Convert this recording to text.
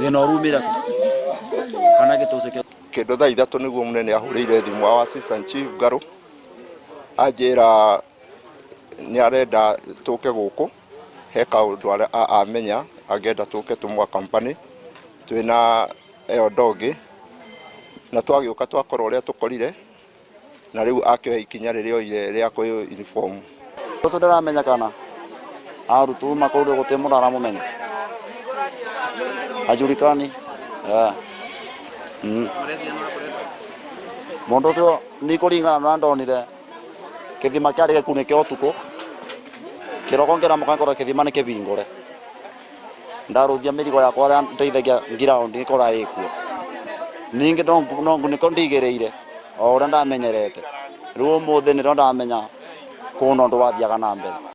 Thina urumira kana gitucike kindu thaa ithatu niguo munene ahurire thimu wa assistant chief Ngaru anjira ni arenda tuke guku he kaundu amenya agenda tuke tumwa company twina eyo dogi na twagiuka twakora uria tukorire na riu akio ikinya ririo ile ria ko uniform ucio ndaramenya kana arutu makoru gutemura aramumenya ajurikani mundu ucio ni kuringana na ndonire kithima kiari gikunike utuku kiroko ngera mukangora kithima ni kibingure ndaruthia mirigo yakwa ria ndeithagia ground ikora ikuo ningi no niko ndigereire o uria ndamenyerete riu umuthi ni ndo ndamenya kuno ndu wathiaga na mbere.